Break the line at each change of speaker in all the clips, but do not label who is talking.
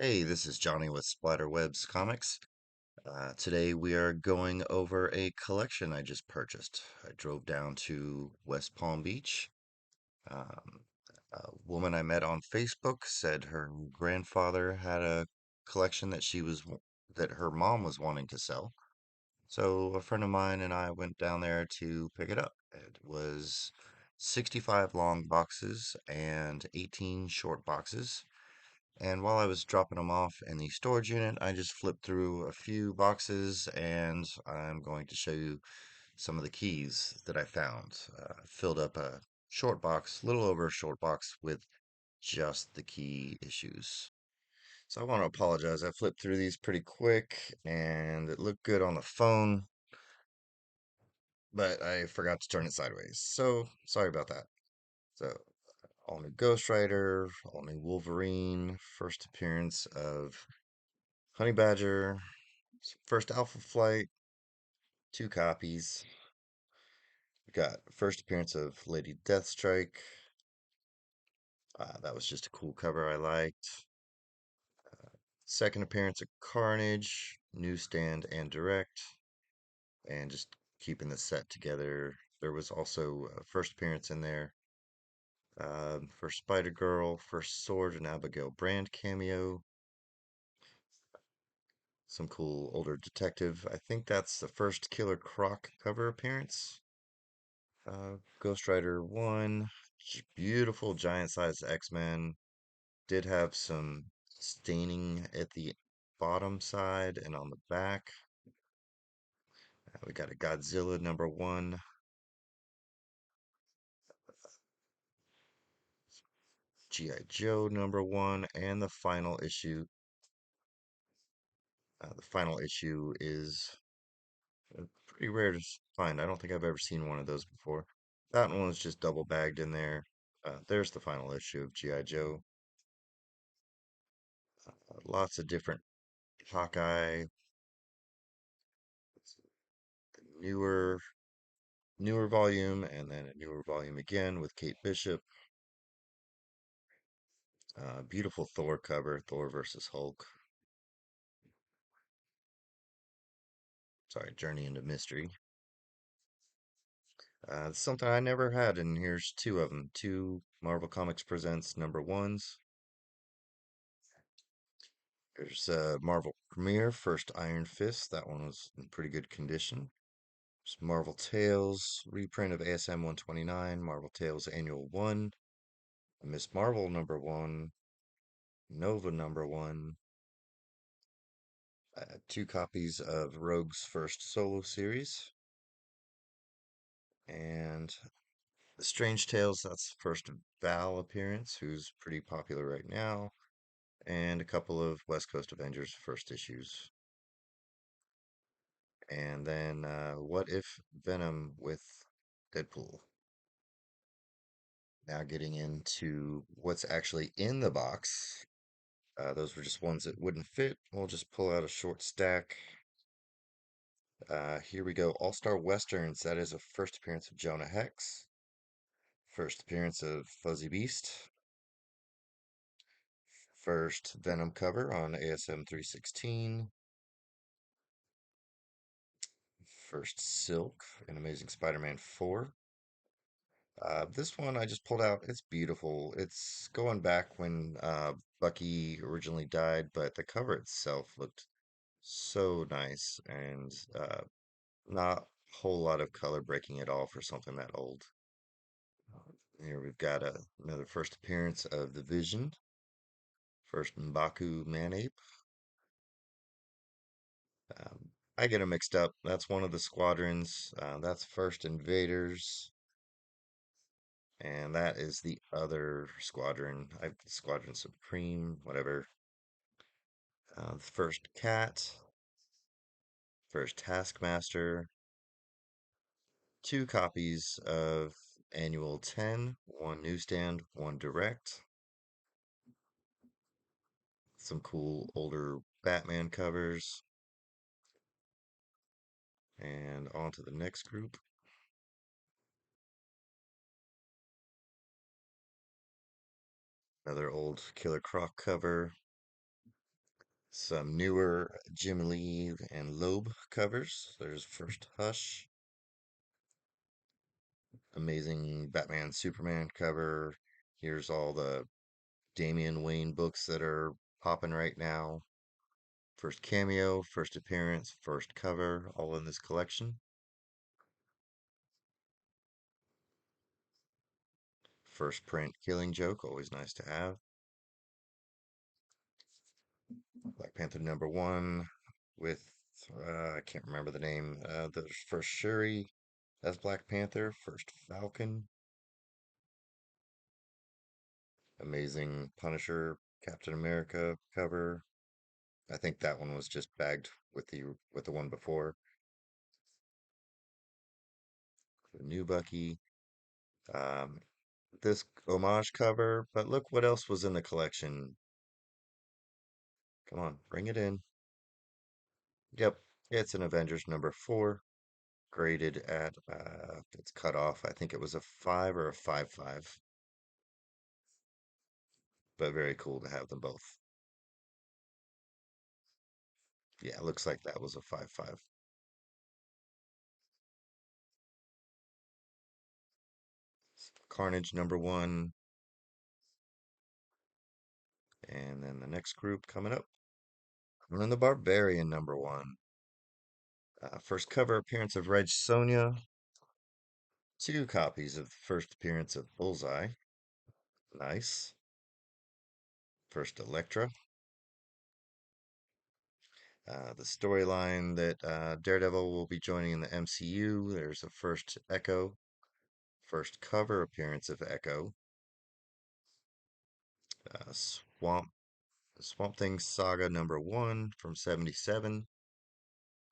Hey, this is Johnny with SplatterWebs Comics. Today we are going over a collection I just purchased. I drove down to West Palm Beach. Um, a woman I met on Facebook said her grandfather had a collection that her mom was wanting to sell. So a friend of mine and I went down there to pick it up. It was 65 long boxes and 18 short boxes. And while I was dropping them off in the storage unit, I just flipped through a few boxes and I'm going to show you some of the keys that I found. Filled up a short box, a little over a short box with just the key issues. So I want to apologize. I flipped through these pretty quick and it looked good on the phone, but I forgot to turn it sideways. So sorry about that. So all new Ghost Rider, all new Wolverine, first appearance of Honey Badger, first Alpha Flight, two copies. We got first appearance of Lady Deathstrike. That was just a cool cover I liked. Second appearance of Carnage, newsstand and direct, and just keeping the set together. There was also a first appearance in there for Spider Girl, first Sword and Abigail Brand cameo. Some cool older detective. I think that's the first Killer Croc cover appearance. Ghost Rider 1, beautiful giant-sized X-Men. Did have some staining at the bottom side and on the back. We got a Godzilla #1, G.I. Joe #1, and the final issue. The final issue is pretty rare to find. I don't think I've ever seen one of those before. That one was just double bagged in there. There's the final issue of G.I. Joe. Lots of different Hawkeye, newer newer volume, and then a newer volume again with Kate Bishop. Beautiful Thor cover, Thor versus Hulk. Sorry, Journey into Mystery. Something I never had, and here's two of them. Two Marvel Comics Presents #1s. There's Marvel Premiere, first Iron Fist. That one was in pretty good condition. There's Marvel Tales, reprint of ASM 129, Marvel Tales Annual 1, Miss Marvel #1, Nova #1, two copies of Rogue's first solo series, and the Strange Tales, that's the first Val appearance, who's pretty popular right now, and a couple of West Coast Avengers first issues. And then What If Venom with Deadpool. Now getting into what's actually in the box. Those were just ones that wouldn't fit. We'll just pull out a short stack. Here we go. All-Star Westerns. That is a first appearance of Jonah Hex. First appearance of Fuzzy Beast. First Venom cover on ASM 316. First Silk in Amazing Spider-Man 4. This one I just pulled out. It's beautiful. It's going back when Bucky originally died, but the cover itself looked so nice and not a whole lot of color breaking at all for something that old. Here we've got another first appearance of the Vision, first M'Baku Man-Ape. I get them mixed up. That's one of the squadrons. That's first Invaders, and that is the other squadron. Squadron Supreme, whatever. The first Cat, first Taskmaster, two copies of Annual 10, one newsstand, one direct. Some cool older Batman covers. And on to the next group. Another old Killer Croc cover. Some newer Jim Lee and Loeb covers. There's first Hush, amazing Batman Superman cover. Here's all the Damian Wayne books that are popping right now. First cameo, first appearance, first cover, all in this collection. First print Killing Joke, always nice to have. Black Panther #1 with, I can't remember the name. The first Shuri as Black Panther, first Falcon. Amazing Punisher, Captain America cover. I think that one was just bagged with the one before. The new Bucky. Um, this homage cover, but look what else was in the collection. Come on, bring it in. Yep, it's an Avengers #4, graded at it's cut off. I think it was a 5 or a 5.5, but very cool to have them both. Yeah, it looks like that was a 5.5. Carnage #1, and then the next group coming up. And the Barbarian #1. First cover appearance of Reg Sonia. Two copies of the first appearance of Bullseye. Nice. First Elektra. The storyline that Daredevil will be joining in the MCU. There's a first Echo. First cover appearance of Echo. Swamp Thing Saga #1 from '77.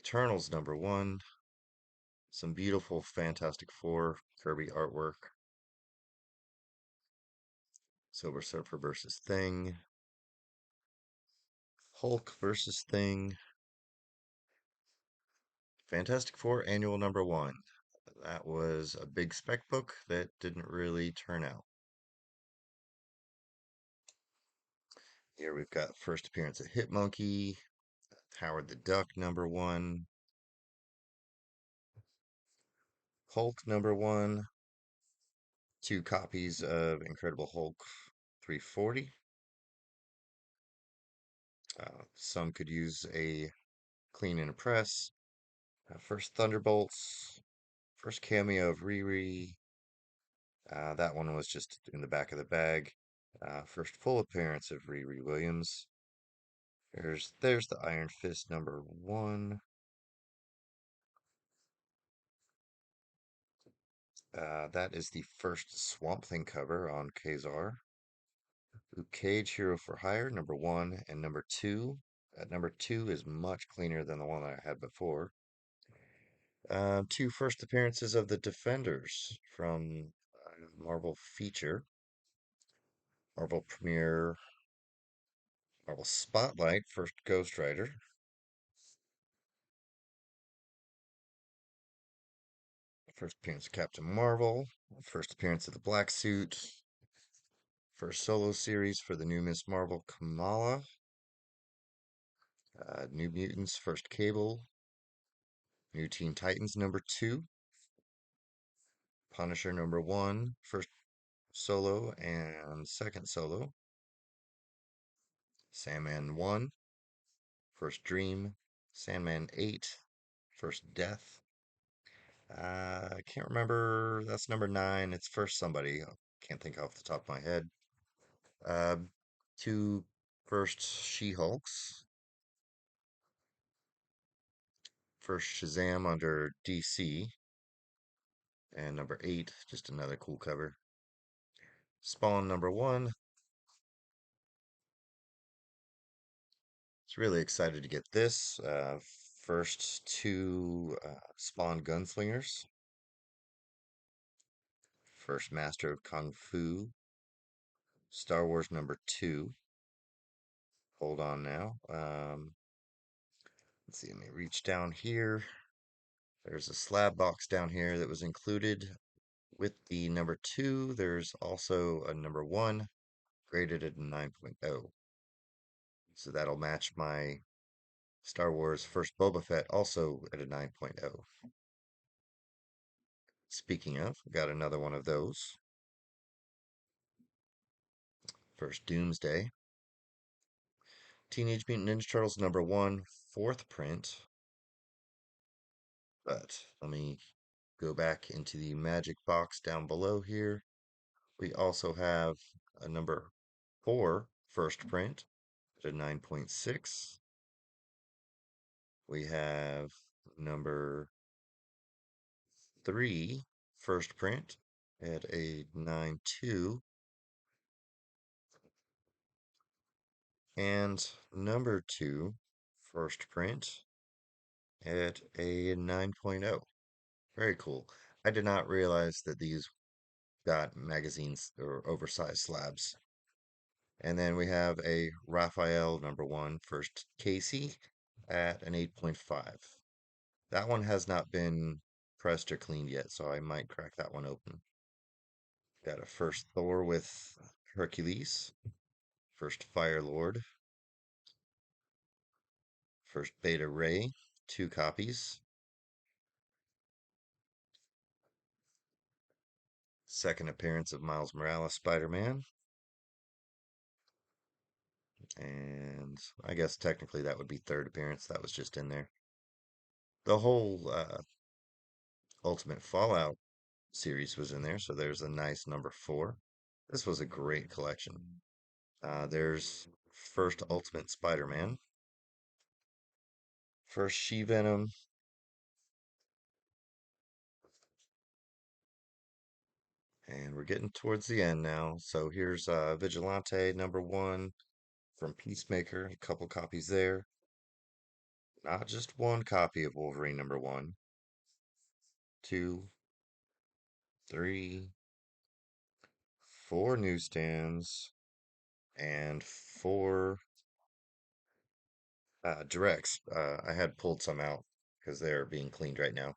Eternals #1. Some beautiful Fantastic Four Kirby artwork. Silver Surfer versus Thing. Hulk versus Thing. Fantastic Four Annual #1. That was a big spec book that didn't really turn out. Here we've got first appearance of Hitmonkey, Howard the Duck #1, Hulk #1, two copies of Incredible Hulk 340. Some could use a clean and a press. First Thunderbolts, first cameo of Riri. That one was just in the back of the bag. First full appearance of Riri Williams. There's the Iron Fist #1. That is the first Swamp Thing cover on Kazar. Luke Cage Hero for Hire #1 and #2. #2 is much cleaner than the one I had before. Two first appearances of the Defenders from Marvel Feature, Marvel Premiere, Marvel Spotlight, first Ghost Rider. First appearance of Captain Marvel, first appearance of the Black Suit, first solo series for the new Miss Marvel Kamala, New Mutants, first Cable, New Teen Titans #2, Punisher #1, first solo and second solo, Sandman 1, first Dream, Sandman 8, first Death. I can't remember, that's #9, it's first somebody, I can't think off the top of my head. Uh, two first She-Hulks, first Shazam under DC, and #8, just another cool cover. Spawn #1. Was really excited to get this. First two Spawn Gunslingers. First Master of Kung Fu. Star Wars #2. Hold on now. Let's see, let me reach down here. There's a slab box down here that was included with the #2. There's also a #1 graded at 9.0. So that'll match my Star Wars First Boba Fett, also at a 9.0. Speaking of, got another one of those. First Doomsday. Teenage Mutant Ninja Turtles #1, fourth print. But let me go back into the magic box down below here. We also have a #4 first print at a 9.6. We have #3 first print at a 9.2. And #2 first print at a 9.0. Very cool. I did not realize that these got magazines or oversized slabs. And then we have a Raphael #1 first Casey at an 8.5. That one has not been pressed or cleaned yet, so I might crack that one open. Got a first Thor with Hercules, first Fire Lord, first Beta Ray, 2 copies, second appearance of Miles Morales Spider-Man, and I guess technically that would be third appearance. That was just in there. The whole Ultimate Fallout series was in there, so there's a nice #4. This was a great collection. There's first Ultimate Spider-Man, first She-Venom, and we're getting towards the end now. So here's Vigilante #1 from Peacemaker, a couple copies there. Not just one copy of Wolverine #1, 2, 3, 4 newsstands, and 4 directs. I had pulled some out because they're being cleaned right now.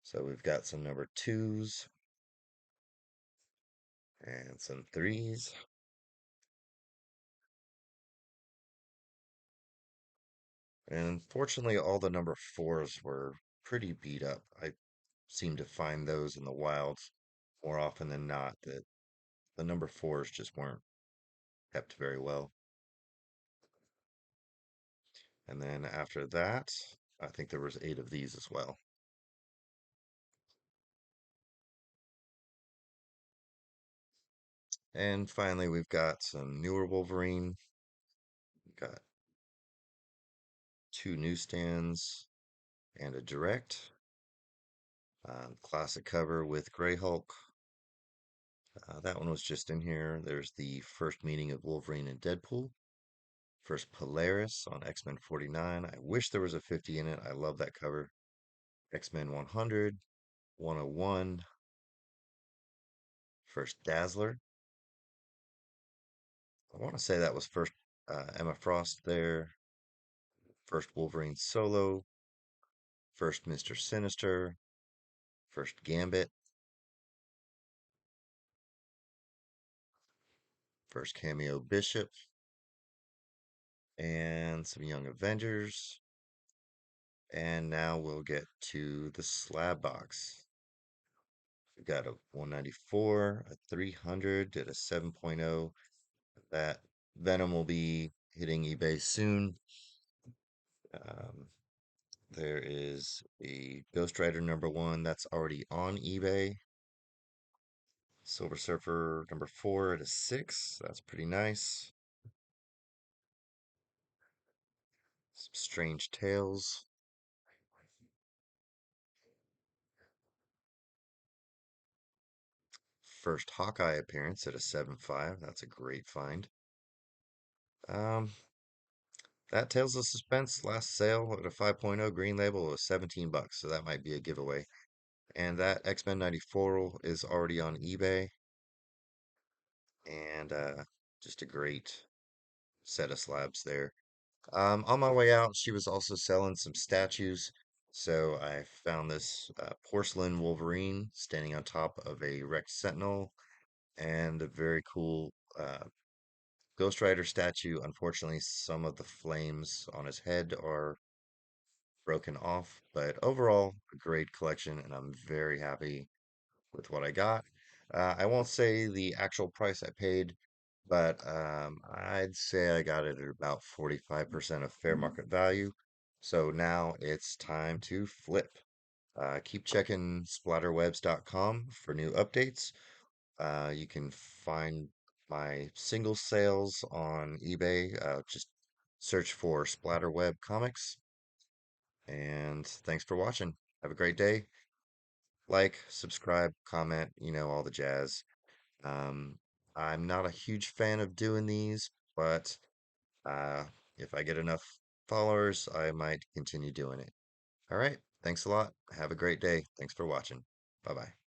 So we've got some #2s and some 3s. And fortunately, all the #4s were pretty beat up. I seem to find those in the wilds more often than not, that the #4s just weren't kept very well. And then after that, I think there was 8 of these as well. And finally, we've got some newer Wolverine. We've got 2 newsstands and a direct. Classic cover with Grey Hulk. That one was just in here. There's the first meeting of Wolverine and Deadpool. First Polaris on X-Men 49. I wish there was a 50 in it. I love that cover. X-Men 100, 101. First Dazzler. I want to say that was first Emma Frost there. First Wolverine Solo. First Mr. Sinister. First Gambit. First cameo Bishop. And some Young Avengers. And now we'll get to the slab box. We've got a 194, a 300 at a 7.0. That Venom will be hitting eBay soon. Um, there is a Ghost Rider #1 that's already on eBay. Silver Surfer #4 at a 6. That's pretty nice. Some Strange Tales. First Hawkeye appearance at a 7.5. That's a great find. Um, that Tales of Suspense last sale at a 5.0 green label was $17, so that might be a giveaway. And that X-Men '94 is already on eBay, and just a great set of slabs there. On my way out, she was also selling some statues, so I found this porcelain Wolverine standing on top of a wrecked Sentinel, and a very cool Ghost Rider statue, unfortunately, some of the flames on his head are broken off, but overall, a great collection, and I'm very happy with what I got. I won't say the actual price I paid, but I'd say I got it at about 45% of fair market value. So now it's time to flip. Keep checking splatterwebs.com for new updates. You can find my single sales on eBay. Just search for Splatterweb Comics. And thanks for watching. Have a great day. Like, subscribe, comment, all the jazz. Um, I'm not a huge fan of doing these, but uh, if I get enough followers, I might continue doing it. All right. Thanks a lot. Have a great day. Thanks for watching. Bye bye.